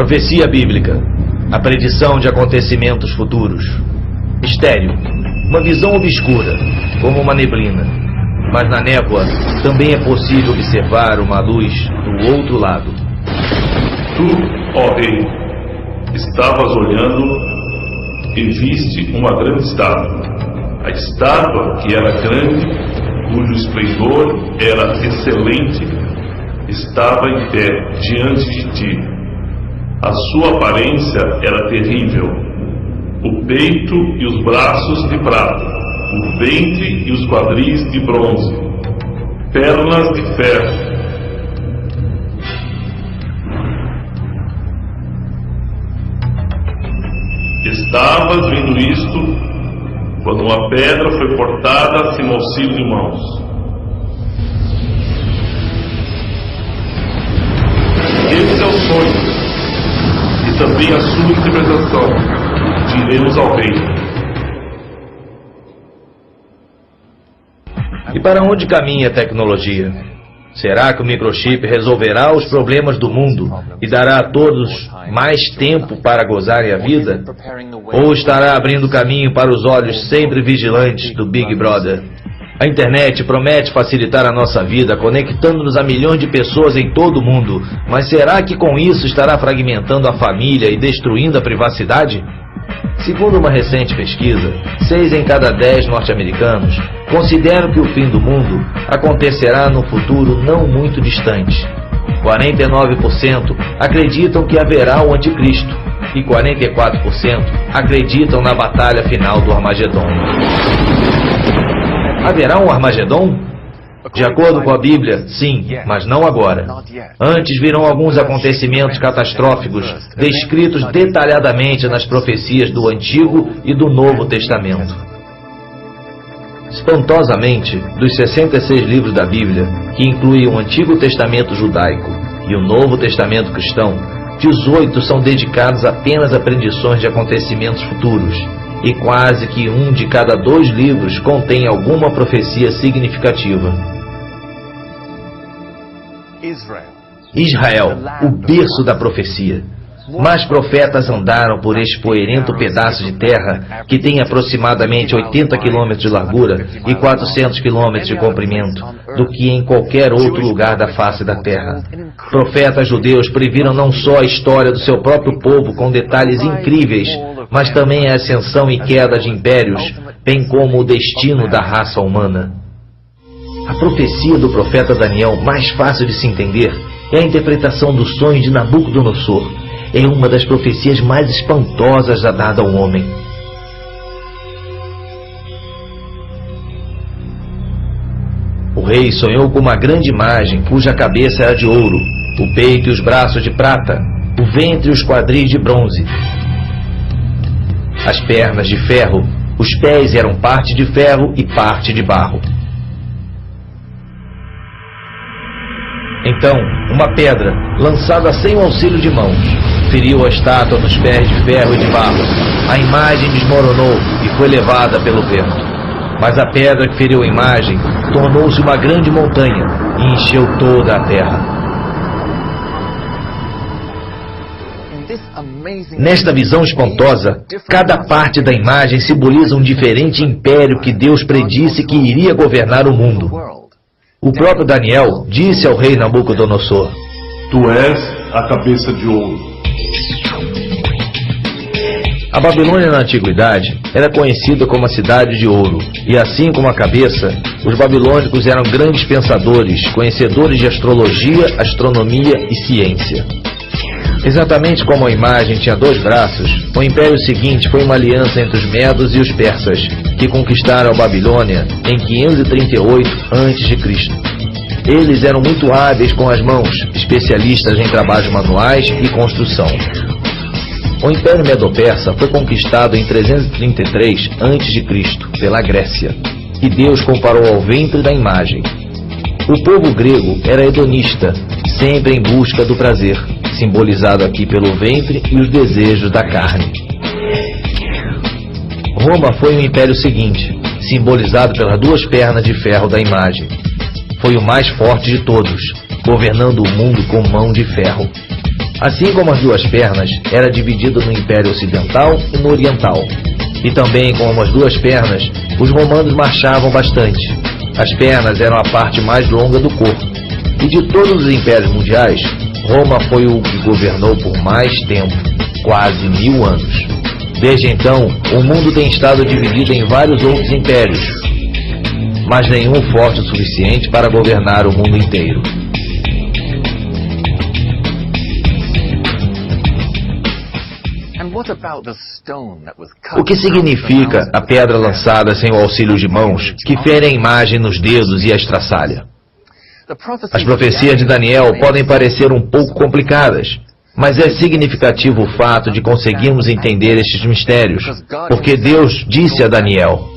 Profecia bíblica. A predição de acontecimentos futuros. Mistério. Uma visão obscura, como uma neblina. Mas na névoa também é possível observar uma luz do outro lado. Tu, ó rei, estavas olhando e viste uma grande estátua. A estátua, que era grande, cujo esplendor era excelente, estava em pé diante de ti. A sua aparência era terrível. O peito e os braços de prata, o ventre e os quadris de bronze, pernas de ferro. Estavas vendo isto quando uma pedra foi cortada sem auxílio de mãos. Esse é o sonho e também a sua interpretação. Diremos ao rei. E para onde caminha a tecnologia? Será que o microchip resolverá os problemas do mundo e dará a todos mais tempo para gozarem a vida? Ou estará abrindo caminho para os olhos sempre vigilantes do Big Brother? A internet promete facilitar a nossa vida, conectando-nos a milhões de pessoas em todo o mundo. Mas será que com isso estará fragmentando a família e destruindo a privacidade? Segundo uma recente pesquisa, 6 em cada 10 norte-americanos consideram que o fim do mundo acontecerá no futuro não muito distante. 49% acreditam que haverá o anticristo e 44% acreditam na batalha final do Armagedon. Haverá um Armagedon? De acordo com a Bíblia, sim, mas não agora. Antes virão alguns acontecimentos catastróficos descritos detalhadamente nas profecias do Antigo e do Novo Testamento. Espantosamente, dos 66 livros da Bíblia, que incluem o Antigo Testamento judaico e o Novo Testamento cristão, 18 são dedicados apenas a predições de acontecimentos futuros, e quase que 1 de cada 2 livros contém alguma profecia significativa. Israel, o berço da profecia. Mais profetas andaram por este poeirento pedaço de terra, que tem aproximadamente 80 quilômetros de largura e 400 quilômetros de comprimento, do que em qualquer outro lugar da face da terra. Profetas judeus previram não só a história do seu próprio povo com detalhes incríveis, mas também a ascensão e queda de impérios, bem como o destino da raça humana. A profecia do profeta Daniel, mais fácil de se entender, é a interpretação do sonho de Nabucodonosor. É uma das profecias mais espantosas já dada ao homem. O rei sonhou com uma grande imagem cuja cabeça era de ouro, o peito e os braços de prata, o ventre e os quadris de bronze, as pernas de ferro, os pés eram parte de ferro e parte de barro. Então, uma pedra, lançada sem o auxílio de mãos, feriu a estátua nos pés de ferro e de barro. A imagem desmoronou e foi levada pelo vento. Mas a pedra que feriu a imagem tornou-se uma grande montanha e encheu toda a terra. Nesta visão espantosa, cada parte da imagem simboliza um diferente império que Deus predisse que iria governar o mundo. O próprio Daniel disse ao rei Nabucodonosor: Tu és a cabeça de ouro. A Babilônia na antiguidade era conhecida como a cidade de ouro, e assim como a cabeça, os babilônicos eram grandes pensadores, conhecedores de astrologia, astronomia e ciência. Exatamente como a imagem tinha 2 braços, o império seguinte foi uma aliança entre os medos e os persas, que conquistaram a Babilônia em 538 a.C. Eles eram muito hábeis com as mãos, especialistas em trabalhos manuais e construção. O Império Medo-Persa foi conquistado em 333 a.C. pela Grécia, e Deus comparou ao ventre da imagem. O povo grego era hedonista, sempre em busca do prazer, simbolizado aqui pelo ventre e os desejos da carne. Roma foi o império seguinte, simbolizado pelas 2 pernas de ferro da imagem. Foi o mais forte de todos, governando o mundo com mão de ferro. Assim como as duas pernas, era dividido no Império Ocidental e no Oriental. E também como as duas pernas, os romanos marchavam bastante. As pernas eram a parte mais longa do corpo. E de todos os impérios mundiais, Roma foi o que governou por mais tempo, quase 1000 anos. Desde então, o mundo tem estado dividido em vários outros impérios, mas nenhum forte o suficiente para governar o mundo inteiro. O que significa a pedra lançada sem o auxílio de mãos, que fere a imagem nos dedos e a estraçalha? As profecias de Daniel podem parecer um pouco complicadas, mas é significativo o fato de conseguirmos entender estes mistérios, porque Deus disse a Daniel: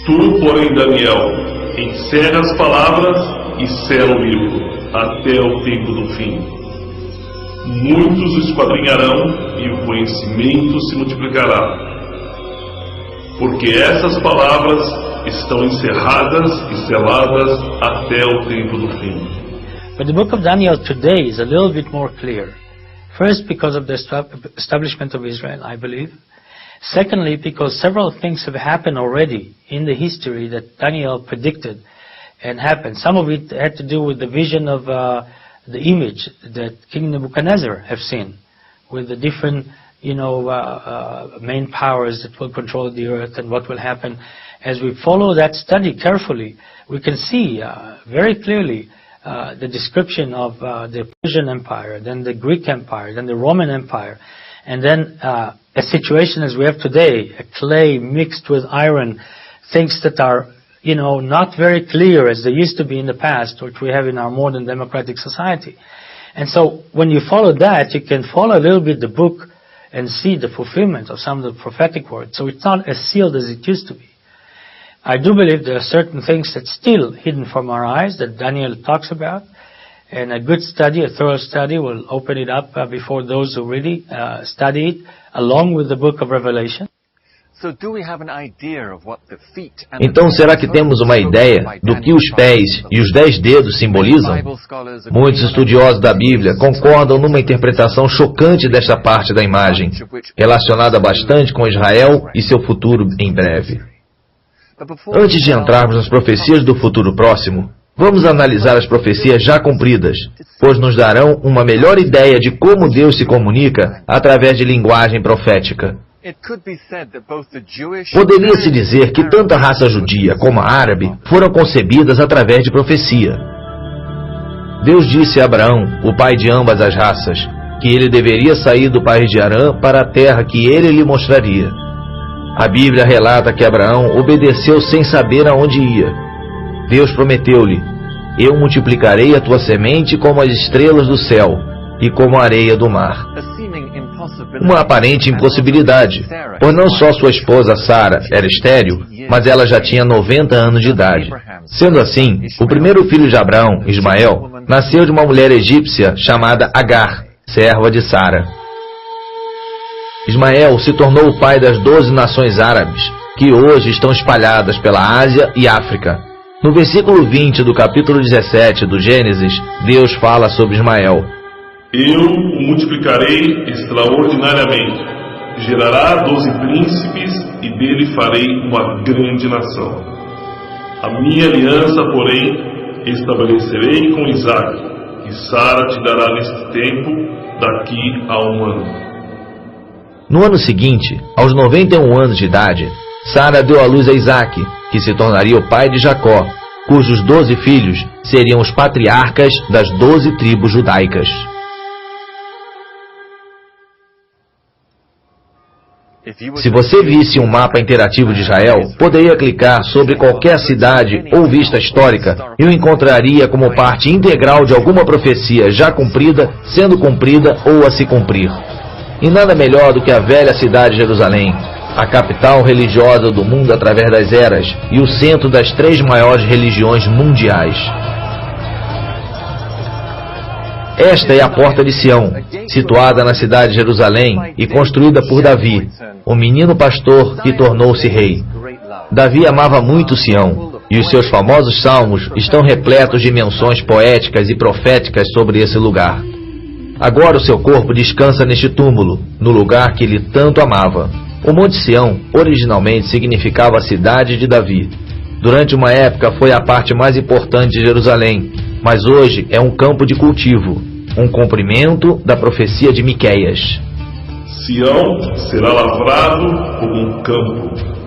Tu, porém, Daniel, encerra as palavras e sela o livro, até o tempo do fim. Muitos o esquadrinharão e o conhecimento se multiplicará, porque essas palavras estão encerradas e seladas até o tempo do fim. But the book of Daniel today is a little bit more clear. First, because of the establishment of Israel, I believe. Secondly, because several things have happened already in the history that Daniel predicted and happened. Some of it had to do with the vision of the image that King Nebuchadnezzar have seen, with the different, main powers that will control the earth and what will happen. As we follow that study carefully, we can see very clearly the description of the Persian Empire, then the Greek Empire, then the Roman Empire, and then a situation as we have today, a clay mixed with iron, things that are not very clear as they used to be in the past, which we have in our modern democratic society. And so when you follow that, you can follow a little bit the book and see the fulfillment of some of the prophetic words. So it's not as sealed as it used to be. I do believe there are certain things that's still hidden from our eyes that Daniel talks about, and a good study, a thorough study, will open it up before those who really study it, along with the book of Revelation. Então, será que temos uma ideia do que os pés e os 10 dedos simbolizam? Muitos estudiosos da Bíblia concordam numa interpretação chocante desta parte da imagem, relacionada bastante com Israel e seu futuro em breve. Antes de entrarmos nas profecias do futuro próximo, vamos analisar as profecias já cumpridas, pois nos darão uma melhor ideia de como Deus se comunica através de linguagem profética. Poderia-se dizer que tanto a raça judia como a árabe foram concebidas através de profecia. Deus disse a Abraão, o pai de ambas as raças, que ele deveria sair do país de Harã para a terra que ele lhe mostraria. A Bíblia relata que Abraão obedeceu sem saber aonde ia. Deus prometeu-lhe: Eu multiplicarei a tua semente como as estrelas do céu e como a areia do mar. Uma aparente impossibilidade, pois não só sua esposa Sara era estéril, mas ela já tinha 90 anos de idade. Sendo assim, o primeiro filho de Abraão, Ismael, nasceu de uma mulher egípcia chamada Agar, serva de Sara. Ismael se tornou o pai das 12 nações árabes, que hoje estão espalhadas pela Ásia e África. No versículo 20 do capítulo 17 do Gênesis, Deus fala sobre Ismael: Eu o multiplicarei extraordinariamente, gerará 12 príncipes e dele farei uma grande nação. A minha aliança, porém, estabelecerei com Isaque, e Sara te dará neste tempo, daqui a 1 ano. No ano seguinte, aos 91 anos de idade, Sara deu à luz a Isaque, que se tornaria o pai de Jacó, cujos 12 filhos seriam os patriarcas das 12 tribos judaicas. Se você visse um mapa interativo de Israel, poderia clicar sobre qualquer cidade ou vista histórica e o encontraria como parte integral de alguma profecia já cumprida, sendo cumprida ou a se cumprir. E nada melhor do que a velha cidade de Jerusalém, a capital religiosa do mundo através das eras e o centro das 3 maiores religiões mundiais. Esta é a Porta de Sião, situada na cidade de Jerusalém e construída por Davi, o menino pastor que tornou-se rei. Davi amava muito Sião, e os seus famosos salmos estão repletos de menções poéticas e proféticas sobre esse lugar. Agora o seu corpo descansa neste túmulo, no lugar que ele tanto amava. O Monte Sião originalmente significava a cidade de Davi. Durante uma época foi a parte mais importante de Jerusalém, mas hoje é um campo de cultivo, um cumprimento da profecia de Miqueias. Sião será lavrado como um campo.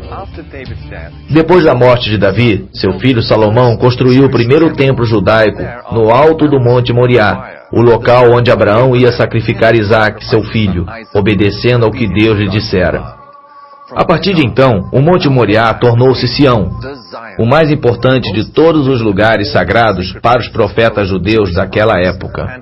Depois da morte de Davi, seu filho Salomão construiu o primeiro templo judaico no alto do Monte Moriá, o local onde Abraão ia sacrificar Isaque, seu filho, obedecendo ao que Deus lhe dissera. A partir de então, o Monte Moriá tornou-se Sião, o mais importante de todos os lugares sagrados para os profetas judeus daquela época.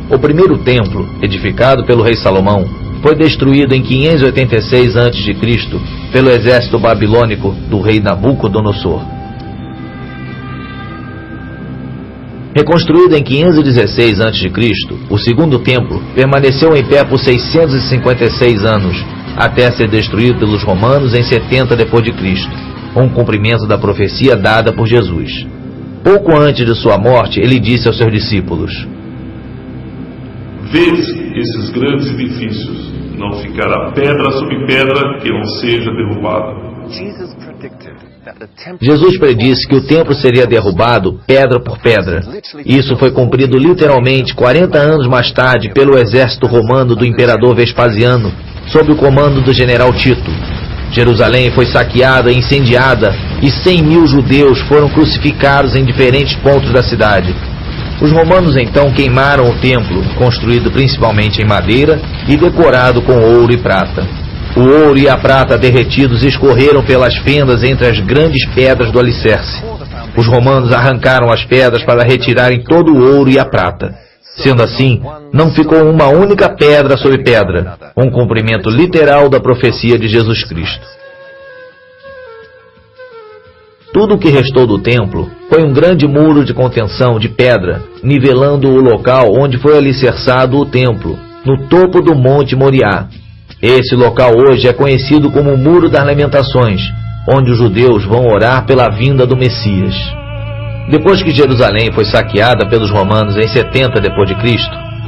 O primeiro templo, edificado pelo rei Salomão, foi destruído em 586 a.C. pelo exército babilônico do rei Nabucodonosor. Reconstruído em 516 a.C., o segundo templo permaneceu em pé por 656 anos, até ser destruído pelos romanos em 70 d.C., um cumprimento da profecia dada por Jesus. Pouco antes de sua morte, ele disse aos seus discípulos: Vês esses grandes edifícios, não ficará pedra sobre pedra que não seja derrubada. Jesus predisse que o templo seria derrubado pedra por pedra. Isso foi cumprido literalmente 40 anos mais tarde pelo exército romano do imperador Vespasiano, sob o comando do general Tito. Jerusalém foi saqueada e incendiada, e 100.000 judeus foram crucificados em diferentes pontos da cidade. Os romanos então queimaram o templo, construído principalmente em madeira e decorado com ouro e prata. O ouro e a prata derretidos escorreram pelas fendas entre as grandes pedras do alicerce. Os romanos arrancaram as pedras para retirarem todo o ouro e a prata. Sendo assim, não ficou uma única pedra sobre pedra, um cumprimento literal da profecia de Jesus Cristo. Tudo o que restou do templo foi um grande muro de contenção de pedra, nivelando o local onde foi alicerçado o templo, no topo do Monte Moriá. Esse local hoje é conhecido como o Muro das Lamentações, onde os judeus vão orar pela vinda do Messias. Depois que Jerusalém foi saqueada pelos romanos em 70 d.C.,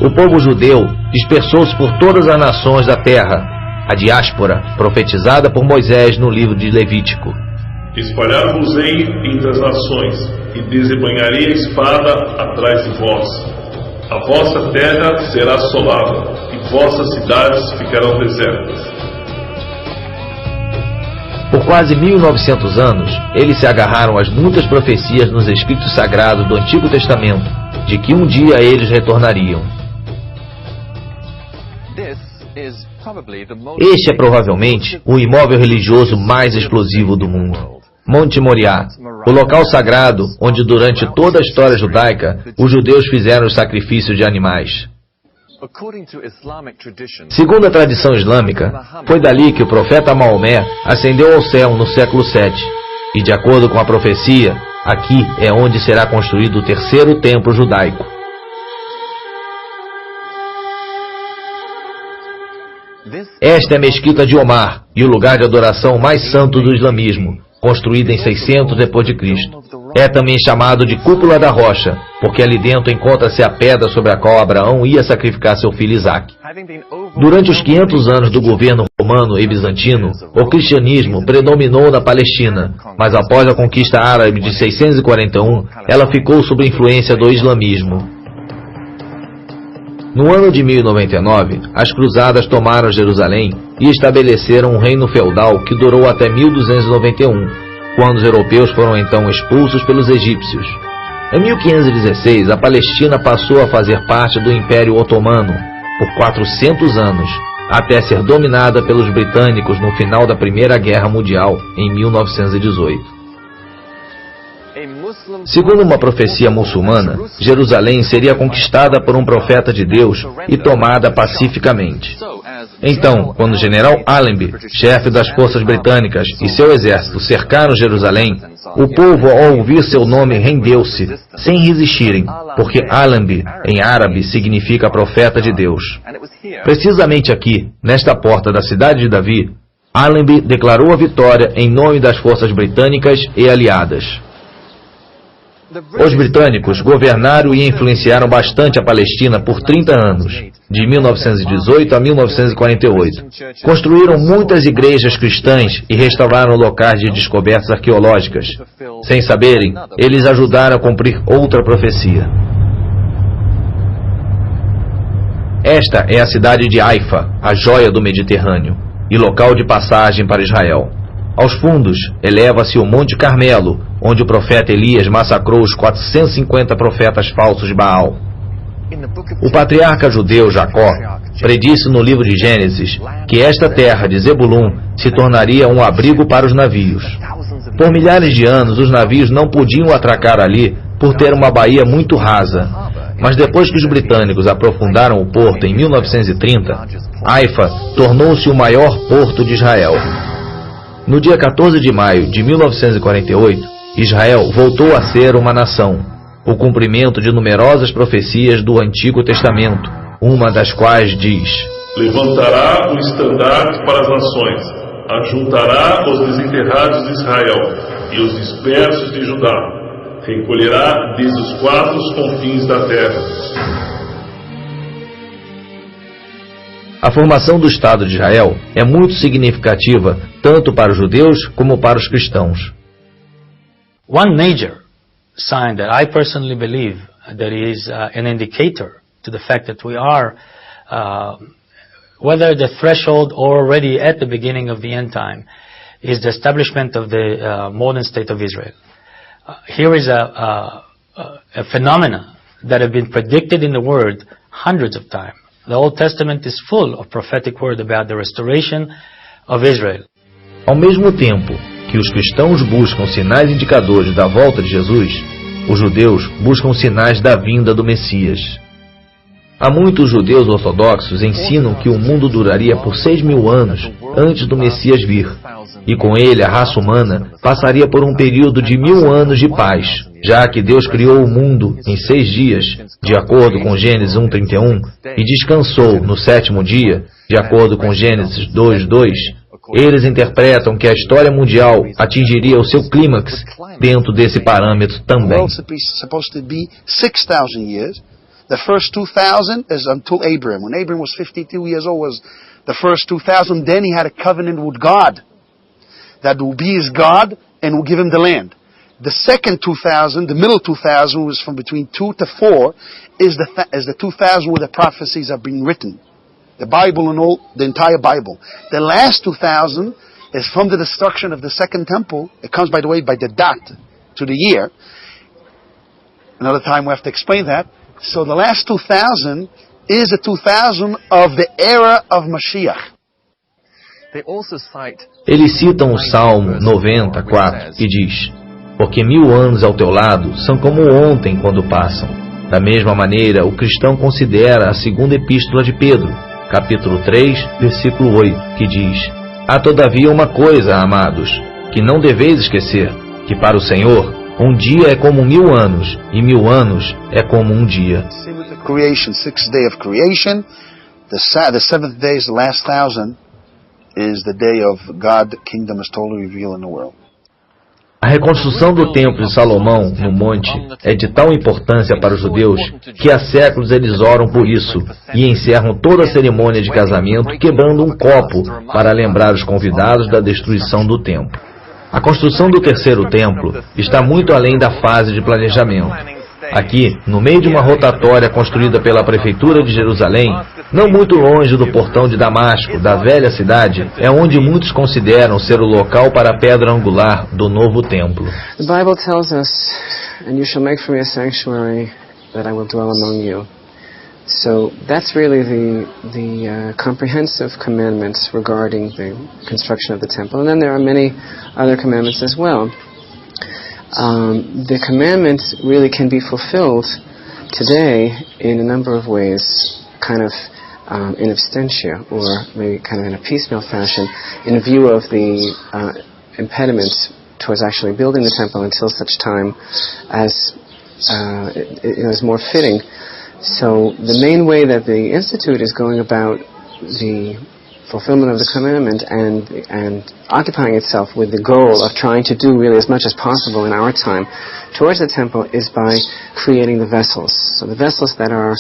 o povo judeu dispersou-se por todas as nações da terra, a diáspora profetizada por Moisés no livro de Levítico. Espalhar-vos-ei entre as nações, e desembanharei a espada atrás de vós. A vossa terra será assolada, e vossas cidades ficarão desertas. Por quase 1900 anos, eles se agarraram às muitas profecias nos escritos sagrados do Antigo Testamento, de que um dia eles retornariam. Este é provavelmente o imóvel religioso mais explosivo do mundo. Monte Moriá, o local sagrado onde durante toda a história judaica os judeus fizeram os sacrifícios de animais. Segundo a tradição islâmica, foi dali que o profeta Maomé ascendeu ao céu no século VII. E de acordo com a profecia, aqui é onde será construído o terceiro templo judaico. Esta é a mesquita de Omar e o lugar de adoração mais santo do islamismo, construída em 600 d.C. É também chamado de Cúpula da Rocha, porque ali dentro encontra-se a pedra sobre a qual Abraão ia sacrificar seu filho Isaque. Durante os 500 anos do governo romano e bizantino, o cristianismo predominou na Palestina, mas após a conquista árabe de 641, ela ficou sob a influência do islamismo. No ano de 1099, as cruzadas tomaram Jerusalém e estabeleceram um reino feudal que durou até 1291, quando os europeus foram então expulsos pelos egípcios. Em 1516, a Palestina passou a fazer parte do Império Otomano por 400 anos, até ser dominada pelos britânicos no final da Primeira Guerra Mundial, em 1918. Segundo uma profecia muçulmana, Jerusalém seria conquistada por um profeta de Deus e tomada pacificamente. Então, quando o general Allenby, chefe das forças britânicas, e seu exército cercaram Jerusalém, o povo, ao ouvir seu nome, rendeu-se, sem resistirem, porque Allenby, em árabe, significa profeta de Deus. Precisamente aqui, nesta porta da cidade de Davi, Allenby declarou a vitória em nome das forças britânicas e aliadas. Os britânicos governaram e influenciaram bastante a Palestina por 30 anos, de 1918 a 1948. Construíram muitas igrejas cristãs e restauraram locais de descobertas arqueológicas. Sem saberem, eles ajudaram a cumprir outra profecia. Esta é a cidade de Haifa, a joia do Mediterrâneo, e local de passagem para Israel. Aos fundos, eleva-se o Monte Carmelo, onde o profeta Elias massacrou os 450 profetas falsos de Baal. O patriarca judeu Jacó predisse no livro de Gênesis que esta terra de Zebulun se tornaria um abrigo para os navios. Por milhares de anos, os navios não podiam atracar ali por ter uma baía muito rasa. Mas depois que os britânicos aprofundaram o porto em 1930, Haifa tornou-se o maior porto de Israel. No dia 14 de maio de 1948, Israel voltou a ser uma nação, o cumprimento de numerosas profecias do Antigo Testamento, uma das quais diz: levantará o estandarte para as nações, ajuntará os desenterrados de Israel e os dispersos de Judá, recolherá desde os quatro confins da terra. A formação do Estado de Israel é muito significativa tanto para os judeus como para os cristãos. One major sign that I personally believe that is an indicator to the fact that we are, whether the threshold or already at the beginning of the end time, is the establishment of the modern state of Israel. Here is a phenomena that have been predicted in the Word hundreds of times. The Old Testament is full of prophetic word about the restoration of Israel. Ao mesmo tempo que os cristãos buscam sinais indicadores da volta de Jesus, os judeus buscam sinais da vinda do Messias. Há muitos judeus ortodoxos ensinam que o mundo duraria por 6.000 anos antes do Messias vir, e com ele a raça humana passaria por um período de 1.000 anos de paz, já que Deus criou o mundo em 6 dias, de acordo com Gênesis 1:31, e descansou no 7º dia, de acordo com Gênesis 2:2, eles interpretam que a história mundial atingiria o seu clímax dentro desse parâmetro também. The first 2,000 is until Abraham. When Abraham was 52 years old was the first 2,000. Then he had a covenant with God that will be his God and will give him the land. The second 2,000, the middle 2,000, was from between 2 to 4, is the 2,000 where the prophecies are being written. The Bible and all, the entire Bible. The last 2,000 is from the destruction of the second temple. It comes, by the way, by the dot to the year. Another time we have to explain that. So the last 2,000 is the 2,000 of the era of Mashiach. Eles citam o Salmo 90:4, que diz: porque 1.000 anos ao teu lado são como ontem quando passam. Da mesma maneira, o cristão considera a segunda epístola de Pedro, capítulo 3, versículo 8, que diz: há todavia uma coisa, amados, que não deveis esquecer, que para o Senhor um dia é como 1.000 anos, e 1.000 anos é como um dia. Creation, 6th day of creation. The 7th day is the last 1,000. Is the day of God, kingdom is totally revealed in the world. A reconstrução do Templo de Salomão, no monte, é de tal importância para os judeus que há séculos eles oram por isso e encerram toda a cerimônia de casamento quebrando um copo para lembrar os convidados da destruição do templo. A construção do terceiro templo está muito além da fase de planejamento. Aqui, no meio de uma rotatória construída pela Prefeitura de Jerusalém, não muito longe do portão de Damasco, da velha cidade, é onde muitos consideram ser o local para a pedra angular do novo templo. The Bible tells us, and you shall make for me a sanctuary that I will dwell among you. So that's really the comprehensive commandments regarding the construction of the temple. And then there are many other commandments as well. The commandments really can be fulfilled today in a number of ways, kind of in absentia, or maybe kind of in a piecemeal fashion, in view of the impediments towards actually building the temple until such time as it is more fitting. So the main way that the Institute is going about the fulfillment of the commandment and occupying itself with the goal of trying to do really as much as possible in our time towards the temple is by creating the vessels. So the vessels that are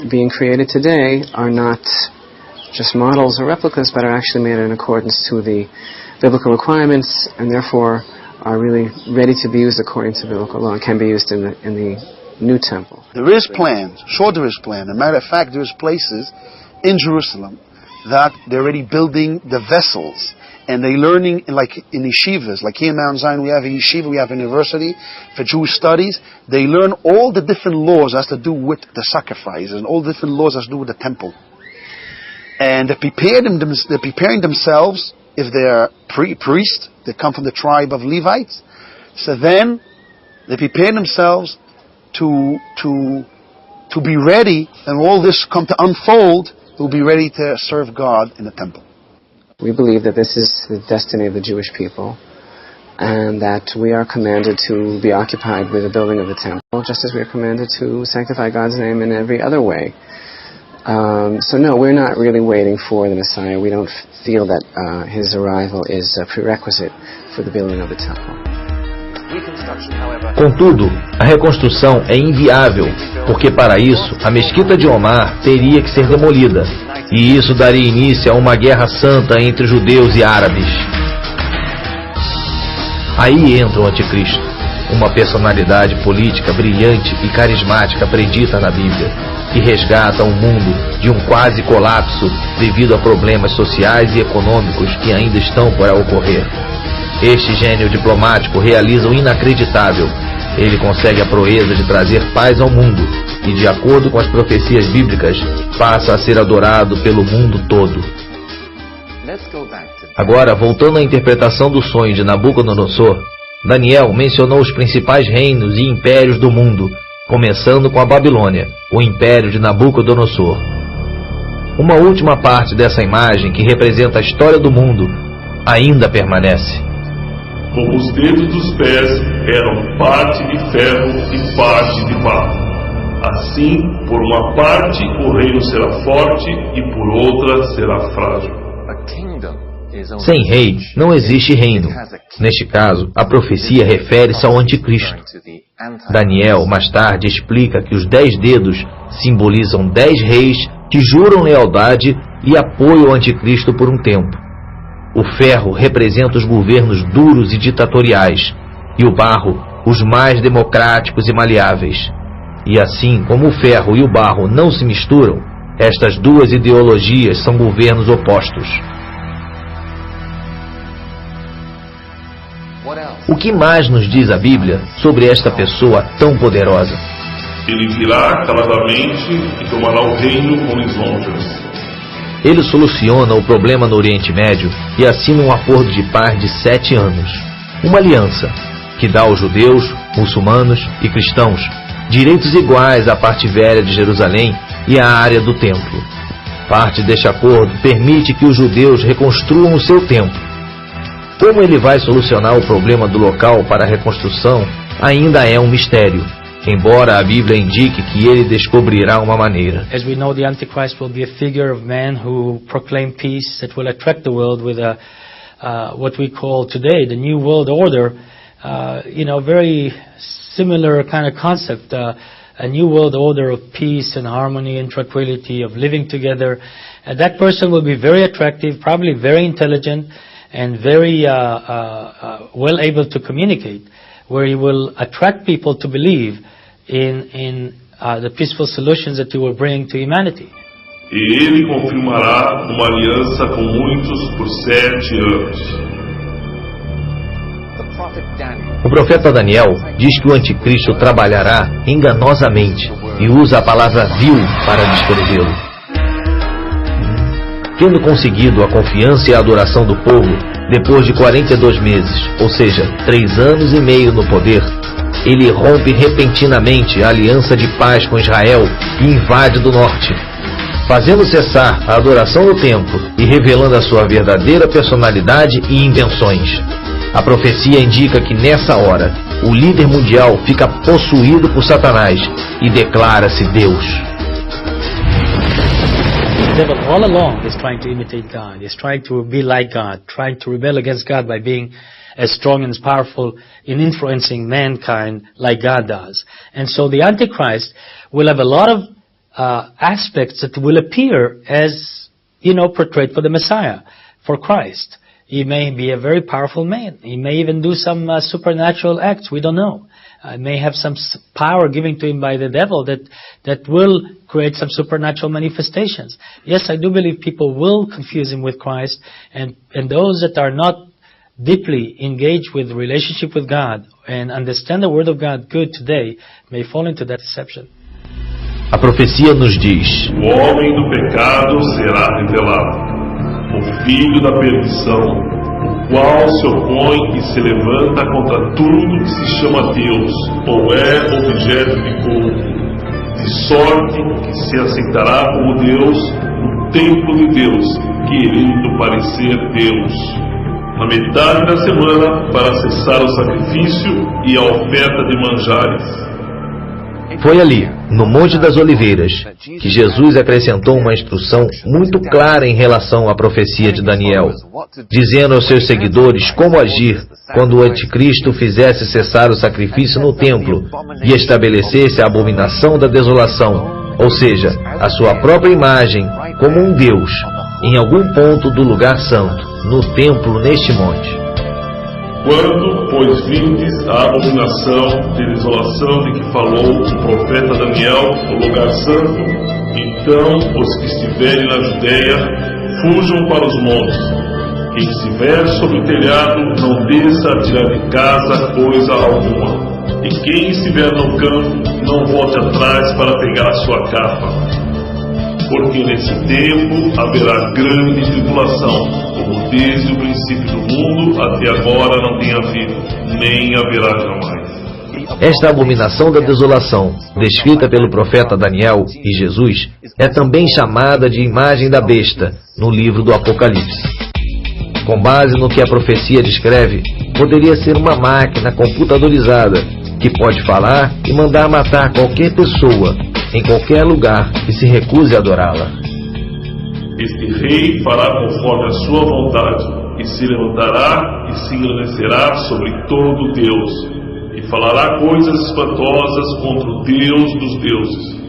being created today are not just models or replicas, but are actually made in accordance to the biblical requirements, and therefore are really ready to be used according to biblical law and can be used in the new temple. There is plans, sure there is plan. As a matter of fact, there is places in Jerusalem that they're already building the vessels, and they're learning, like in yeshivas, like here in Mount Zion we have a yeshiva, we have a university for Jewish studies. They learn all the different laws as to do with the sacrifice and all the different laws as to do with the temple. And they're preparing themselves, if they're priests, they come from the tribe of Levites, so then they prepare themselves to be ready, and all this come to unfold, they'll be ready to serve God in the temple. We believe that this is the destiny of the Jewish people, and that we are commanded to be occupied with the building of the temple, just as we are commanded to sanctify God's name in every other way. So no, we're not really waiting for the Messiah. We don't feel that his arrival is a prerequisite for the building of the temple. Contudo, a reconstrução é inviável, porque para isso a mesquita de Omar teria que ser demolida, e isso daria início a uma guerra santa entre judeus e árabes. Aí entra o anticristo, uma personalidade política brilhante e carismática predita na Bíblia, que resgata o mundo de um quase colapso devido a problemas sociais e econômicos que ainda estão por ocorrer. Este gênio diplomático realiza o inacreditável. Ele consegue a proeza de trazer paz ao mundo e, de acordo com as profecias bíblicas, passa a ser adorado pelo mundo todo. Agora, voltando à interpretação do sonho de Nabucodonosor, Daniel mencionou os principais reinos e impérios do mundo, começando com a Babilônia, o império de Nabucodonosor. Uma última parte dessa imagem, que representa a história do mundo, ainda permanece. Como os dedos dos pés eram parte de ferro e parte de barro. Assim, por uma parte o reino será forte e por outra será frágil. Sem rei não existe reino. Neste caso, a profecia refere-se ao anticristo. Daniel, mais tarde, explica que os 10 dedos simbolizam 10 reis que juram lealdade e apoio ao anticristo por um tempo. O ferro representa os governos duros e ditatoriais, e o barro, os mais democráticos e maleáveis. E assim como o ferro e o barro não se misturam, estas duas ideologias são governos opostos. O que mais nos diz a Bíblia sobre esta pessoa tão poderosa? Ele virá caladamente e tomará o reino com lisonjas. Ele soluciona o problema no Oriente Médio e assina um acordo de paz de 7 anos. Uma aliança que dá aos judeus, muçulmanos e cristãos direitos iguais à parte velha de Jerusalém e à área do templo. Parte deste acordo permite que os judeus reconstruam o seu templo. Como ele vai solucionar o problema do local para a reconstrução ainda é um mistério, embora a Bíblia indique que ele descobrirá uma maneira. As we know, the Antichrist will be a figure of man who proclaim peace that will attract the world with what we call today the New World Order. Very similar kind of concept. A new world order of peace and harmony and tranquility, of living together. That person will be very attractive, probably very intelligent, and very well able to communicate, where he will attract people to believe in the peaceful solutions that he will bring to humanity. E ele confirmará uma aliança com muitos por 7 anos. O profeta Daniel diz que o anticristo trabalhará enganosamente e usa a palavra vil para descrevê-lo. Tendo conseguido a confiança e a adoração do povo, depois de 42 meses, ou seja, 3 anos e meio no poder, ele rompe repentinamente a aliança de paz com Israel e invade do norte, fazendo cessar a adoração no templo e revelando a sua verdadeira personalidade e intenções. A profecia indica que nessa hora, o líder mundial fica possuído por Satanás e declara-se Deus. The devil all along is trying to imitate God. He's trying to be like God, trying to rebel against God by being as strong and as powerful in influencing mankind like God does. And so the Antichrist will have a lot of aspects that will appear as, portrayed for the Messiah, for Christ. He may be a very powerful man. He may even do some supernatural acts. We don't know. May have some power given to him by the devil that will create some supernatural manifestations. Yes, I do believe people will confuse him with Christ, and those that are not deeply engaged with relationship with God and understand the Word of God good today may fall into that deception. A profecia nos diz: O homem do pecado será revelado, o filho da perdição, o qual se opõe e se levanta contra tudo que se chama Deus, ou é objeto de culto, de sorte que se aceitará como Deus no templo de Deus, querendo parecer Deus. Na metade da semana, para cessar o sacrifício e a oferta de manjares. Foi ali, no Monte das Oliveiras, que Jesus acrescentou uma instrução muito clara em relação à profecia de Daniel, dizendo aos seus seguidores como agir quando o anticristo fizesse cessar o sacrifício no templo e estabelecesse a abominação da desolação, ou seja, a sua própria imagem como um Deus, em algum ponto do lugar santo, no templo neste monte. Quando, pois, vindes a abominação de desolação de que falou o profeta Daniel no lugar santo, então os que estiverem na Judéia fujam para os montes. Quem estiver sobre o telhado não desça a tirar de casa coisa alguma. E quem estiver no campo não volte atrás para pegar a sua capa. Porque nesse tempo haverá grande tribulação, como desde o princípio do mundo até agora não tem havido, nem haverá jamais. Esta abominação da desolação, descrita pelo profeta Daniel e Jesus, é também chamada de imagem da besta, no livro do Apocalipse. Com base no que a profecia descreve, poderia ser uma máquina computadorizada, que pode falar e mandar matar qualquer pessoa, em qualquer lugar que se recuse a adorá-la. Este rei fará conforme a sua vontade, e se levantará e se engrandecerá sobre todo Deus, e falará coisas espantosas contra o Deus dos deuses.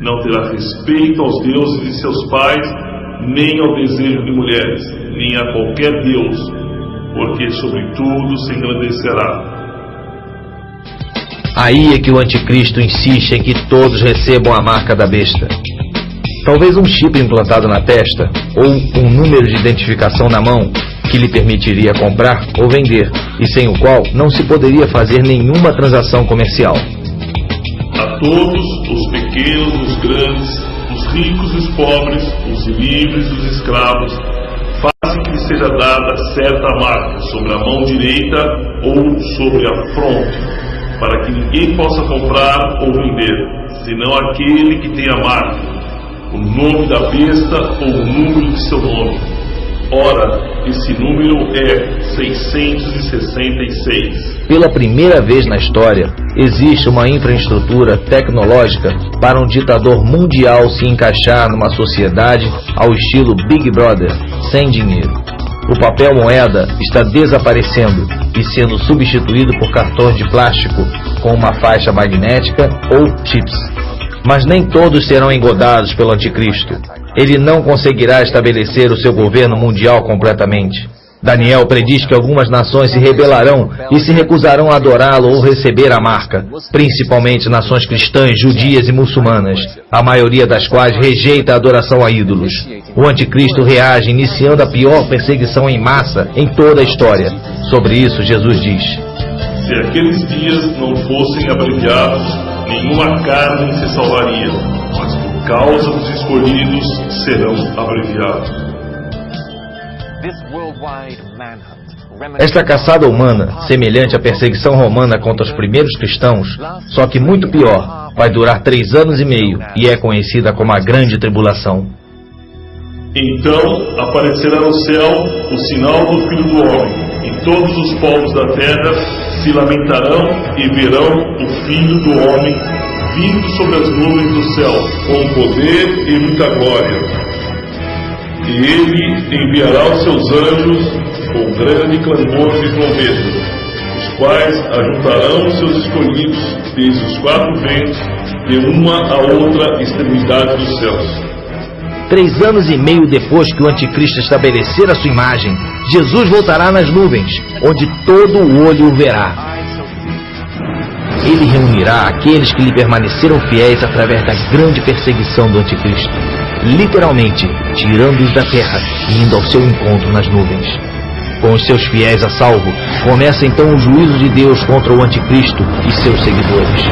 Não terá respeito aos deuses de seus pais, nem ao desejo de mulheres, nem a qualquer Deus, porque sobre tudo se engrandecerá. Aí é que o anticristo insiste em que todos recebam a marca da besta. Talvez um chip implantado na testa, ou um número de identificação na mão, que lhe permitiria comprar ou vender, e sem o qual não se poderia fazer nenhuma transação comercial. A todos, os pequenos, os grandes, os ricos e os pobres, os livres e os escravos, faça que lhe seja dada certa marca sobre a mão direita ou sobre a fronte, para que ninguém possa comprar ou vender, senão aquele que tem a marca, o nome da besta ou o número de seu nome. Ora, esse número é 666. Pela primeira vez na história, existe uma infraestrutura tecnológica para um ditador mundial se encaixar numa sociedade ao estilo Big Brother, sem dinheiro. O papel moeda está desaparecendo e sendo substituído por cartões de plástico com uma faixa magnética ou chips. Mas nem todos serão engodados pelo anticristo. Ele não conseguirá estabelecer o seu governo mundial completamente. Daniel prediz que algumas nações se rebelarão e se recusarão a adorá-lo ou receber a marca, principalmente nações cristãs, judias e muçulmanas, a maioria das quais rejeita a adoração a ídolos. O anticristo reage iniciando a pior perseguição em massa em toda a história. Sobre isso, Jesus diz: Se aqueles dias não fossem abreviados, nenhuma carne se salvaria, mas por causa dos escolhidos serão abreviados. Esta caçada humana, semelhante à perseguição romana contra os primeiros cristãos, só que muito pior, vai durar 3 anos e meio e é conhecida como a Grande Tribulação. Então aparecerá no céu o sinal do Filho do Homem, e todos os povos da terra se lamentarão e verão o Filho do Homem vindo sobre as nuvens do céu, com poder e muita glória. E ele enviará os seus anjos com grande clamor de trombeta, os quais ajuntarão os seus escolhidos desde os 4 ventos, de uma a outra extremidade dos céus. 3 anos e meio depois que o anticristo estabelecer a sua imagem, Jesus voltará nas nuvens, onde todo o olho o verá. Ele reunirá aqueles que lhe permaneceram fiéis através da grande perseguição do anticristo, literalmente tirando-os da terra e indo ao seu encontro nas nuvens. Com os seus fiéis a salvo, começa então o juízo de Deus contra o anticristo e seus seguidores.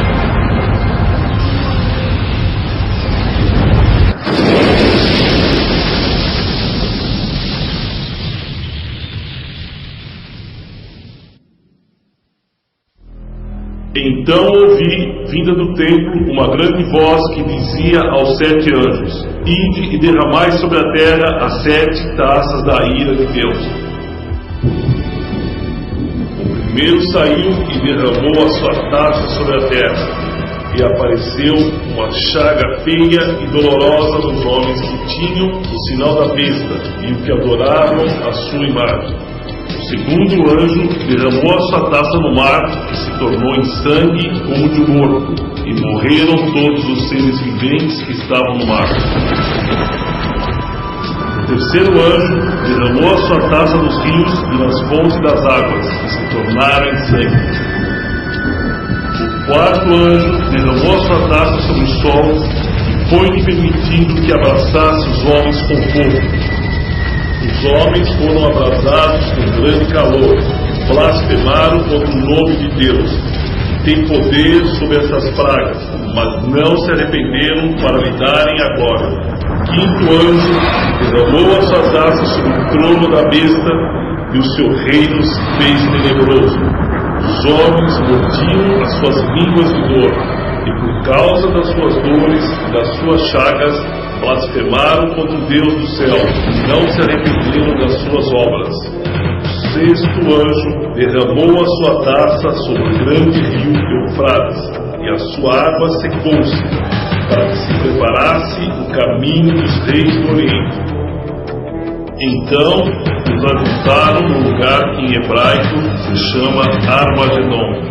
Então ouvi, vinda do templo, uma grande voz que dizia aos 7 anjos: Ide e derramai sobre a terra as 7 taças da ira de Deus. O primeiro saiu e derramou a sua taça sobre a terra, e apareceu uma chaga feia e dolorosa nos homens que tinham o sinal da besta e o que adoravam a sua imagem. O segundo anjo derramou a sua taça no mar, que se tornou em sangue como de morto, e morreram todos os seres viventes que estavam no mar. O terceiro anjo derramou a sua taça nos rios e nas fontes das águas, que se tornaram em sangue. O quarto anjo derramou a sua taça sobre o sol, e foi-lhe permitido que abraçasse os homens com fogo. Os homens foram abrasados com grande calor, blasfemaram contra o nome de Deus, que tem poder sobre essas pragas, mas não se arrependeram para lhe darem agora. O quinto anjo derramou a sua taça sobre o trono da besta, e o seu reino se fez tenebroso. Os homens mordiam as suas línguas de dor, e por causa das suas dores e das suas chagas, blasfemaram contra o Deus do céu, e não se arrependeram das suas obras. O sexto anjo derramou a sua taça sobre o grande rio Eufrates, e a sua água secou-se, para que se preparasse o caminho dos reis do Oriente. Então os ajuntaram no lugar que em hebraico se chama Armagedon.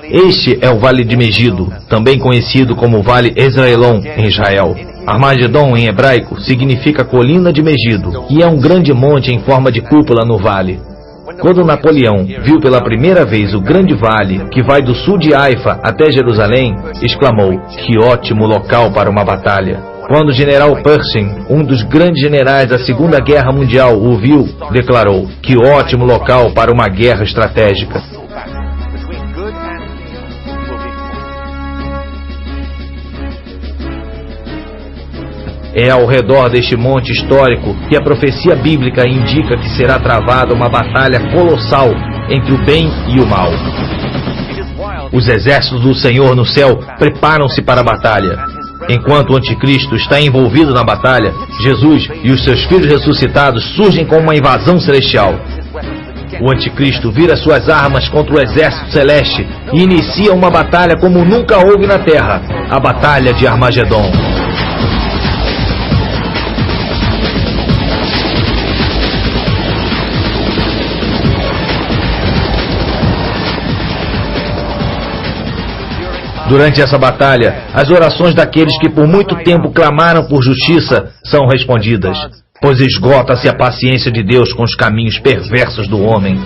Este é o Vale de Megido, também conhecido como Vale Esdraelon em Israel. Armagedon em hebraico significa colina de Megido, e é um grande monte em forma de cúpula no vale. Quando Napoleão viu pela primeira vez o grande vale, que vai do sul de Haifa até Jerusalém, exclamou: "Que ótimo local para uma batalha!" Quando o general Pershing, um dos grandes generais da Segunda Guerra Mundial, o viu, declarou: "Que ótimo local para uma guerra estratégica!" É ao redor deste monte histórico que a profecia bíblica indica que será travada uma batalha colossal entre o bem e o mal. Os exércitos do Senhor no céu preparam-se para a batalha. Enquanto o anticristo está envolvido na batalha, Jesus e os seus filhos ressuscitados surgem com uma invasão celestial. O anticristo vira suas armas contra o exército celeste e inicia uma batalha como nunca houve na terra, a Batalha de Armagedon. Durante essa batalha, as orações daqueles que por muito tempo clamaram por justiça são respondidas, pois esgota-se a paciência de Deus com os caminhos perversos do homem.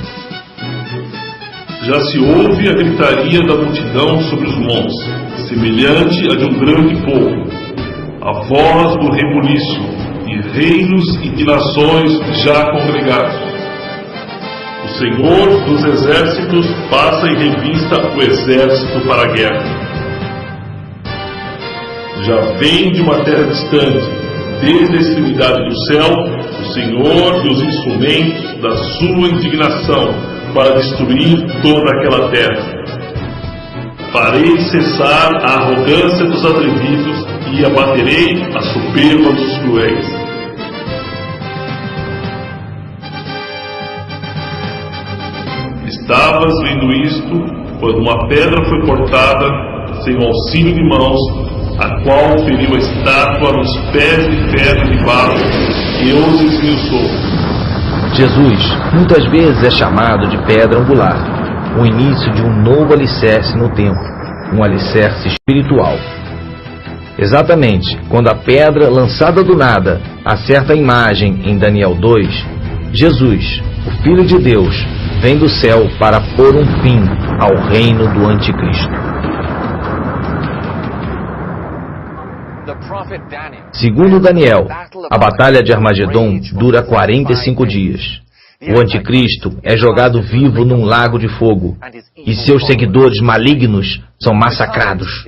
Já se ouve a gritaria da multidão sobre os montes, semelhante a de um grande povo, a voz do rebuliço, e reinos e de nações já congregados. O Senhor dos exércitos passa em revista o exército para a guerra. Já vem de uma terra distante, desde a extremidade do céu, o Senhor e os instrumentos da sua indignação, para destruir toda aquela terra. Farei cessar a arrogância dos atrevidos e abaterei a soberba dos cruéis. Estavas vendo isto quando uma pedra foi cortada sem o auxílio de mãos, a qual feriu a estátua nos pés de ferro de barro e os esmiuçou. Jesus muitas vezes é chamado de pedra angular, o início de um novo alicerce no templo, um alicerce espiritual. Exatamente quando a pedra lançada do nada acerta a imagem em Daniel 2, Jesus, o Filho de Deus, vem do céu para pôr um fim ao reino do Anticristo. Segundo Daniel, a batalha de Armagedon dura 45 dias. O Anticristo é jogado vivo num lago de fogo e seus seguidores malignos são massacrados.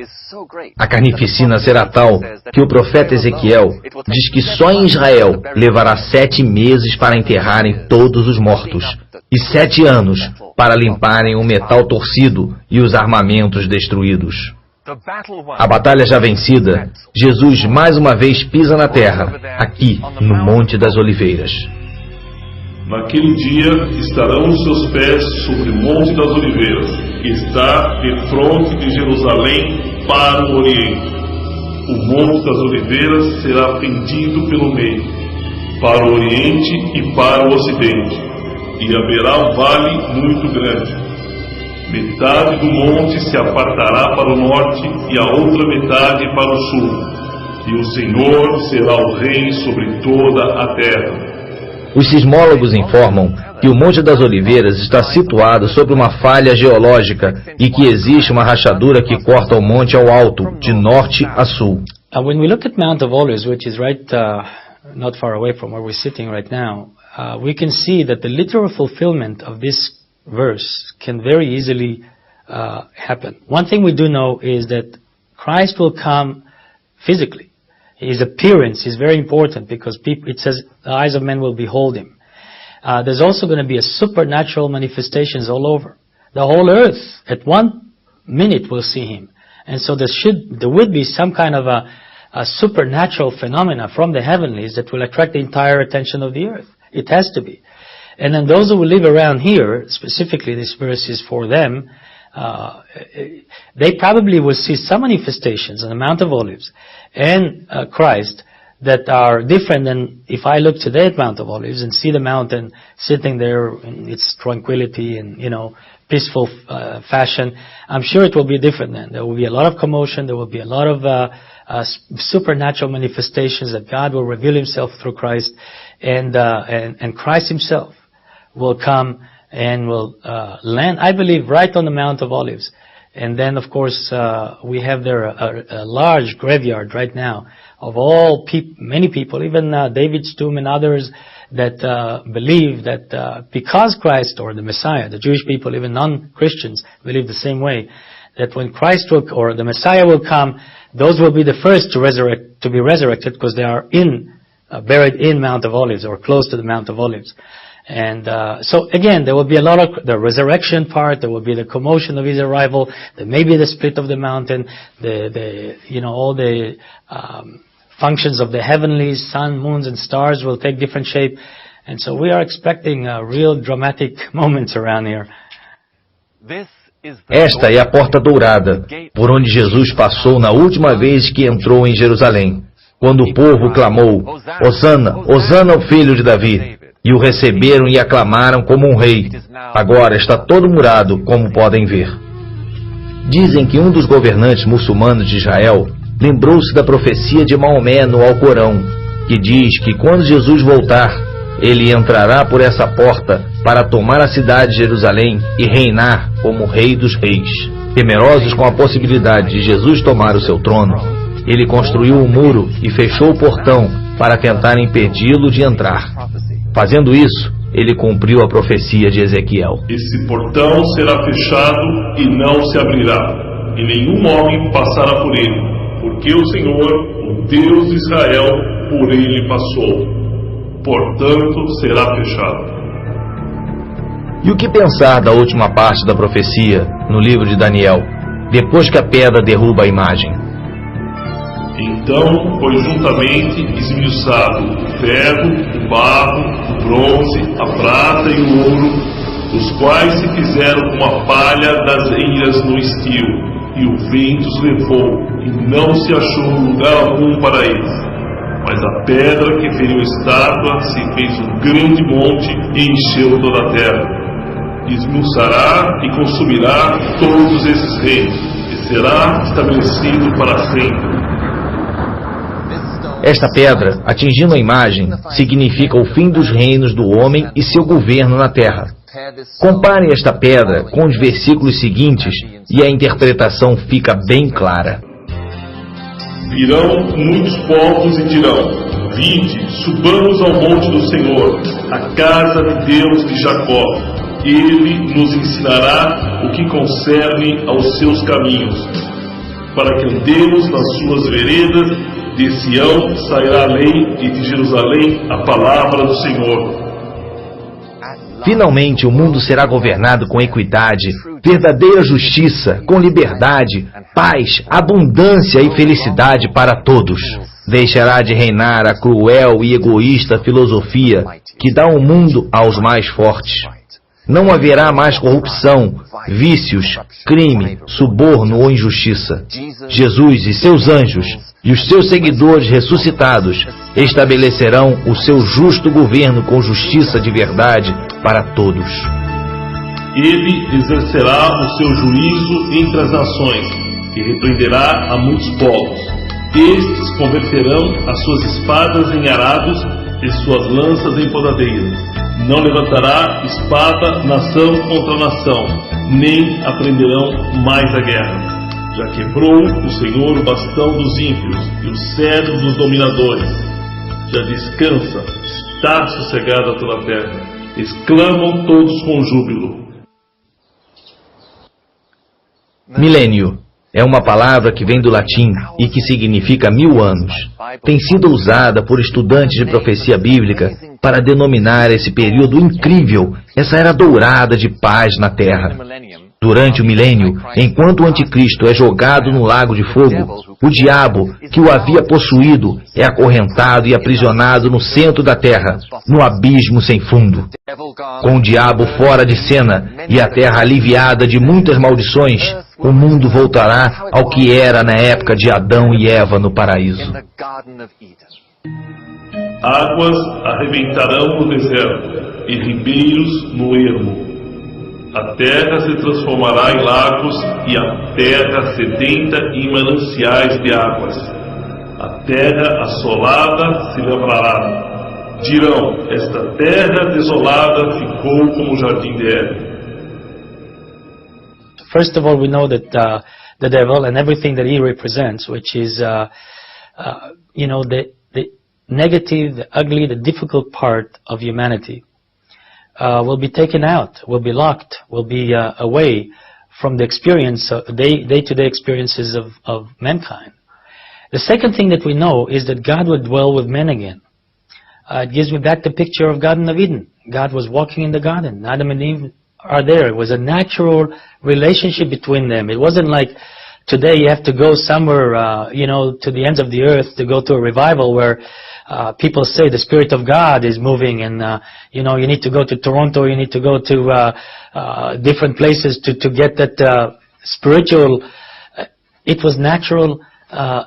A carnificina será tal que o profeta Ezequiel diz que só em Israel levará 7 meses para enterrarem todos os mortos e 7 anos para limparem o metal torcido e os armamentos destruídos. A batalha já vencida, Jesus mais uma vez pisa na terra, aqui no Monte das Oliveiras. Naquele dia estarão os seus pés sobre o Monte das Oliveiras, que está defronte de Jerusalém para o Oriente. O Monte das Oliveiras será fendido pelo meio, para o Oriente e para o Ocidente, e haverá um vale muito grande. Metade do monte se apartará para o norte e a outra metade para o sul, e o Senhor será o rei sobre toda a terra. Os sismólogos informam que o Monte das Oliveiras está situado sobre uma falha geológica e que existe uma rachadura que corta o monte ao alto, de norte a sul. When we look at Mount of Olives, which is right not far away from where we're sitting right now, we can see that the literal fulfillment of this verse can very easily happen. One thing we do know is that Christ will come physically. His appearance is very important because it says the eyes of men will behold him. There's also going to be a supernatural manifestations all over. The whole earth at 1 minute will see him. And so there would be some kind of a supernatural phenomena from the heavenlies that will attract the entire attention of the earth. It has to be. And then those who will live around here, specifically this verse is for them, they probably will see some manifestations on the Mount of Olives and Christ that are different than if I look today at Mount of Olives and see the mountain sitting there in its tranquility and, peaceful fashion. I'm sure it will be different then. There will be a lot of commotion. There will be a lot of supernatural manifestations that God will reveal himself through Christ, and Christ himself will come and will land, I believe, right on the Mount of Olives. And then, of course, we have there a large graveyard right now of many people, even David's tomb and others that believe that because Christ or the Messiah, the Jewish people, even non-Christians, believe the same way, that when Christ or the Messiah will come, those will be the first to be resurrected because they are buried in Mount of Olives or close to the Mount of Olives. And so again, there will be a lot of the resurrection part. There will be the commotion of his arrival. There may be the split of the mountain. All the functions of the heavenlies, sun, moons, and stars will take different shape. And so we are expecting real dramatic moments around here. Esta é a porta dourada, por onde Jesus passou na última vez que entrou em Jerusalém, quando o povo clamou: Hosana, Hosana ao filho de Davi. E o receberam e aclamaram como um rei. Agora está todo murado, como podem ver. Dizem que um dos governantes muçulmanos de Israel lembrou-se da profecia de Maomé no Alcorão, que diz que quando Jesus voltar, ele entrará por essa porta para tomar a cidade de Jerusalém e reinar como rei dos reis. Temerosos com a possibilidade de Jesus tomar o seu trono, ele construiu um muro e fechou o portão para tentar impedi-lo de entrar. Fazendo isso, ele cumpriu a profecia de Ezequiel. Esse portão será fechado e não se abrirá, e nenhum homem passará por ele, porque o Senhor, o Deus de Israel, por ele passou. Portanto, será fechado. E o que pensar da última parte da profecia, no livro de Daniel, depois que a pedra derruba a imagem? Então foi juntamente esmiuçado o ferro, o barro, o bronze, a prata e o ouro, os quais se fizeram como a palha das eiras no estio, e o vento os levou, e não se achou lugar algum para eles. Mas a pedra que feriu a estátua se fez um grande monte e encheu toda a terra. Esmiuçará e consumirá todos esses reinos, e será estabelecido para sempre. Esta pedra, atingindo a imagem, significa o fim dos reinos do homem e seu governo na terra. Compare esta pedra com os versículos seguintes e a interpretação fica bem clara. Virão muitos povos e dirão: vinde, subamos ao monte do Senhor, a casa de Deus de Jacó. Ele nos ensinará o que concerne aos seus caminhos, para que andemos nas suas veredas. De Sião sairá a lei, e de Jerusalém a palavra do Senhor. Finalmente o mundo será governado com equidade, verdadeira justiça, com liberdade, paz, abundância e felicidade para todos. Deixará de reinar a cruel e egoísta filosofia que dá o mundo aos mais fortes. Não haverá mais corrupção, vícios, crime, suborno ou injustiça. Jesus e seus anjos e os seus seguidores ressuscitados estabelecerão o seu justo governo com justiça de verdade para todos. Ele exercerá o seu juízo entre as nações e repreenderá a muitos povos. Estes converterão as suas espadas em arados e suas lanças em podadeiras. Não levantará espada nação contra nação, nem aprenderão mais a guerra. Já quebrou o Senhor o bastão dos ímpios e o cetro dos dominadores. Já descansa, está sossegada toda a terra. Exclamam todos com júbilo. Milênio é uma palavra que vem do latim e que significa 1000 anos. Tem sido usada por estudantes de profecia bíblica para denominar esse período incrível, essa era dourada de paz na terra. Durante o milênio, enquanto o anticristo é jogado no lago de fogo, o diabo que o havia possuído é acorrentado e aprisionado no centro da terra, no abismo sem fundo. Com o diabo fora de cena e a terra aliviada de muitas maldições, o mundo voltará ao que era na época de Adão e Eva no paraíso. Águas arrebentarão no deserto e ribeiros no ermo. A terra se transformará em lagos e a terra sedenta em mananciais de águas. A terra assolada se lembrará. Dirão: esta terra desolada ficou como o jardim de Éden. First of all, we know that the devil and everything that he represents, which is, the negative, the ugly, the difficult part of humanity, will be taken out, will be locked, will be away from the experience, day-to-day experiences of mankind. The second thing that we know is that God would dwell with men again. It gives me back the picture of Garden of Eden. God was walking in the garden. Adam and Eve are there. It was a natural relationship between them. It wasn't like today you have to go somewhere, to the ends of the earth to go to a revival where people say the Spirit of God is moving and, you need to go to Toronto, you need to go to different places to get that spiritual. It was natural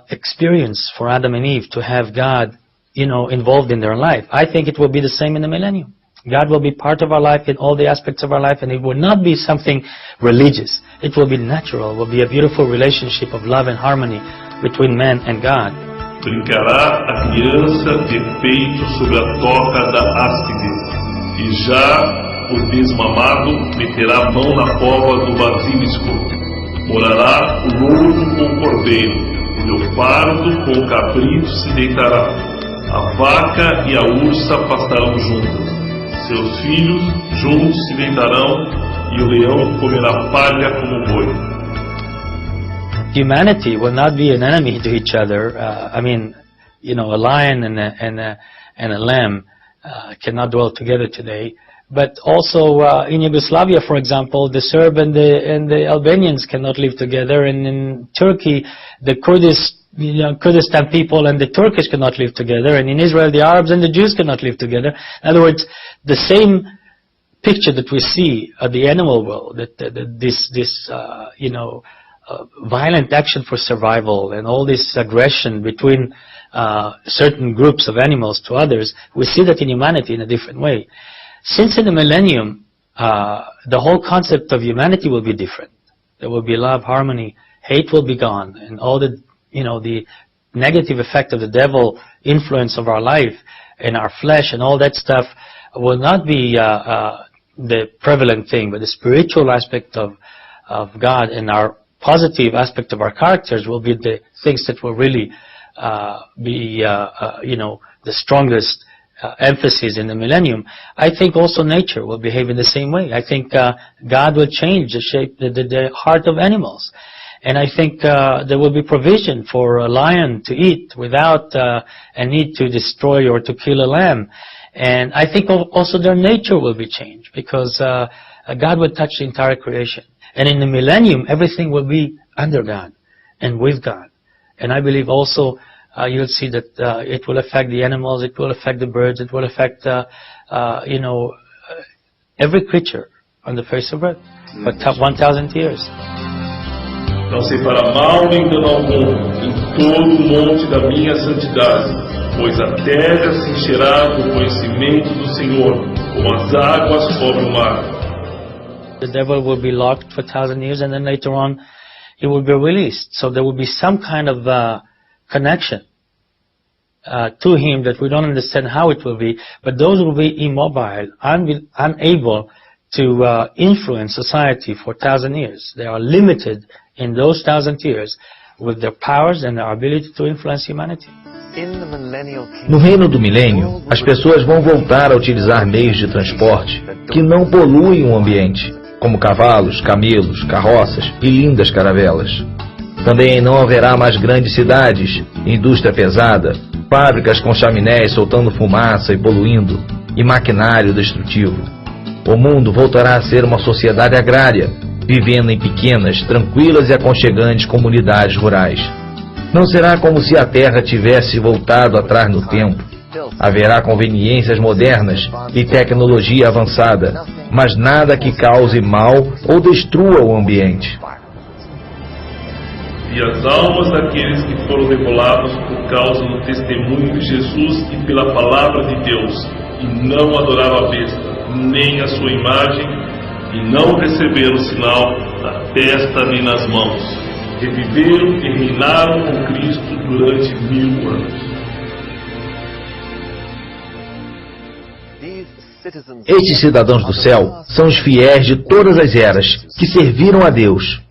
experience for Adam and Eve to have God, involved in their life. I think it will be the same in the millennium. God will be part of our life in all the aspects of our life, and it will not be something religious. It will be natural. It will be a beautiful relationship of love and harmony between man and God. Brincará a criança de peito sobre a toca da áspide, e já o desmamado meterá a mão na cova do basilisco. Morará o louro com o cordeiro, o leopardo com o cabrito se deitará, a vaca e a ursa pastarão juntas. Seus filhos juntos se deitarão e o leão comerá palha como o boi. Humanity will not be an enemy to each other. A lion and a lamb cannot dwell together today. But also in Yugoslavia, for example, the Serb and the Albanians cannot live together, and in Turkey, the Kurdistan people and the Turkish cannot live together, and in Israel, the Arabs and the Jews cannot live together. In other words, the same picture that we see of the animal world, this violent action for survival and all this aggression between certain groups of animals to others, we see that in humanity in a different way. Since in the millennium, the whole concept of humanity will be different. There will be love, harmony, hate will be gone, and all the negative effect of the devil influence of our life and our flesh and all that stuff will not be the prevalent thing, but the spiritual aspect of God and our positive aspect of our characters will be the things that will really be the strongest emphasis in the millennium. I think also nature will behave in the same way. I think God will change the shape, the heart of animals. And I think there will be provision for a lion to eat without a need to destroy or to kill a lamb. And I think also their nature will be changed because God will touch the entire creation. And in the millennium, everything will be under God and with God. And I believe also you'll see that it will affect the animals, it will affect the birds, it will affect every creature on the face of earth for 1,000 years. Não se fará mal nem dano algum em todo o monte da minha santidade, pois a terra se encherá do conhecimento do Senhor, como as águas cobrem o mar. The devil will be locked for 1,000 years, and then later on he will be released. So there will be some kind of connection to him that we don't understand how it will be, but those will be immobile, unable to influence society for 1,000 years. They are limited in those 1,000 years with their powers and their ability to influence humanity. No reino do milênio, as pessoas vão voltar a utilizar meios de transporte que não poluem o ambiente, como cavalos, camelos, carroças e lindas caravelas. Também não haverá mais grandes cidades, indústria pesada, fábricas com chaminés soltando fumaça e poluindo, e maquinário destrutivo. O mundo voltará a ser uma sociedade agrária, vivendo em pequenas, tranquilas e aconchegantes comunidades rurais. Não será como se a Terra tivesse voltado atrás no tempo. Haverá conveniências modernas e tecnologia avançada, mas nada que cause mal ou destrua o ambiente. E as almas daqueles que foram degolados por causa do testemunho de Jesus e pela palavra de Deus, e não adoraram a besta, nem a sua imagem, e não receberam o sinal na testa nem nas mãos. Reviveram e reinaram com Cristo durante 1000 anos. Estes cidadãos do céu são os fiéis de todas as eras, que serviram a Deus.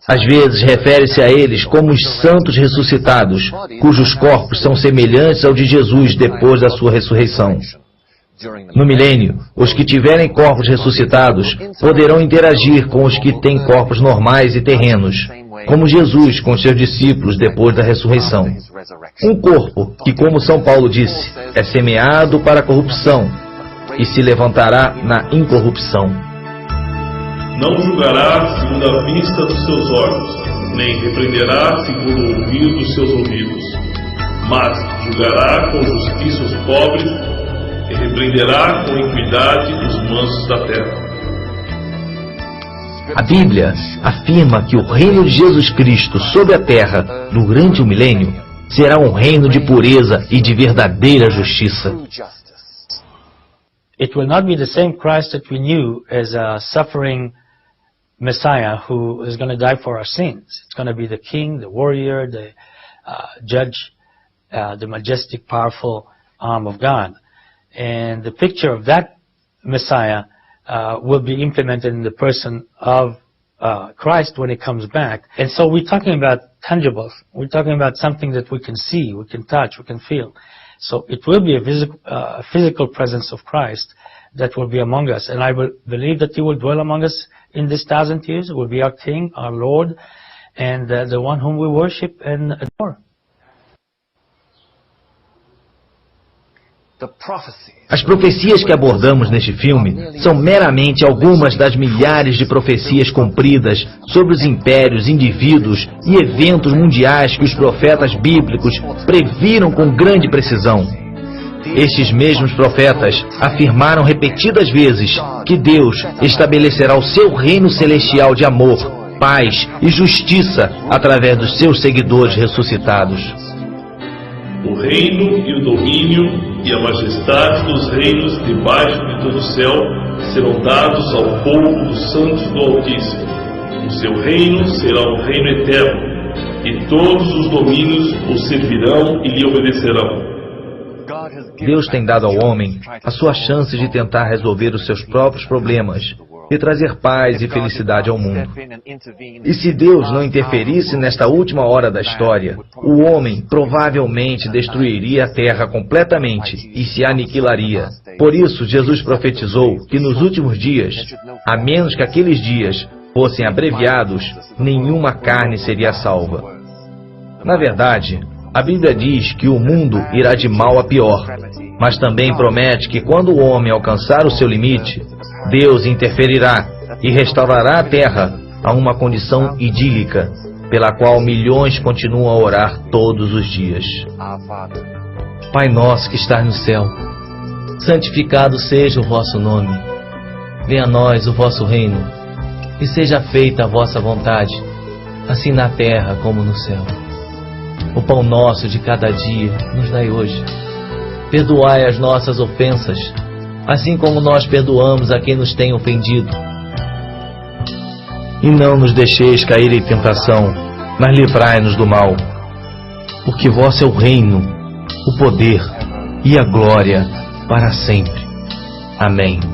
Às vezes refere-se a eles como os santos ressuscitados, cujos corpos são semelhantes ao de Jesus depois da sua ressurreição. No milênio, os que tiverem corpos ressuscitados poderão interagir com os que têm corpos normais e terrenos, como Jesus com seus discípulos depois da ressurreição. Um corpo que, como São Paulo disse, é semeado para a corrupção e se levantará na incorrupção. Não julgará segundo a vista dos seus olhos, nem repreenderá segundo o ouvido dos seus ouvidos, mas julgará com justiça os pobres e repreenderá com equidade os mansos da terra. A Bíblia afirma que o reino de Jesus Cristo sobre a terra, durante o milênio, será um reino de pureza e de verdadeira justiça. It will not be the same Christ that we knew as a suffering Messiah who is going to die for our sins. It's going to be the king, the warrior, the judge, the majestic, powerful arm of God. And the picture of that Messiah will be implemented in the person of Christ when he comes back. And so we're talking about tangibles. We're talking about something that we can see, we can touch, we can feel. So it will be a physical presence of Christ that will be among us. And I believe that he will dwell among us in this 1,000 years. He will be our King, our Lord, and the one whom we worship and adore. As profecias que abordamos neste filme são meramente algumas das milhares de profecias cumpridas sobre os impérios, indivíduos e eventos mundiais que os profetas bíblicos previram com grande precisão. Estes mesmos profetas afirmaram repetidas vezes que Deus estabelecerá o seu reino celestial de amor, paz e justiça através dos seus seguidores ressuscitados. O reino e o domínio e a majestade dos reinos debaixo de todo o céu serão dados ao povo dos santos do Altíssimo. O seu reino será um reino eterno, e todos os domínios o servirão e lhe obedecerão. Deus tem dado ao homem a sua chance de tentar resolver os seus próprios problemas e trazer paz e felicidade ao mundo. E se Deus não interferisse nesta última hora da história, o homem provavelmente destruiria a terra completamente e se aniquilaria. Por isso, Jesus profetizou que nos últimos dias, a menos que aqueles dias fossem abreviados, nenhuma carne seria salva. Na verdade, a Bíblia diz que o mundo irá de mal a pior, mas também promete que quando o homem alcançar o seu limite, Deus interferirá e restaurará a terra a uma condição idílica, pela qual milhões continuam a orar todos os dias. Pai nosso que estás no céu, santificado seja o vosso nome. Venha a nós o vosso reino, e seja feita a vossa vontade, assim na terra como no céu. O pão nosso de cada dia nos dai hoje. Perdoai as nossas ofensas, assim como nós perdoamos a quem nos tem ofendido. E não nos deixeis cair em tentação, mas livrai-nos do mal. Porque vosso é o reino, o poder e a glória para sempre. Amém.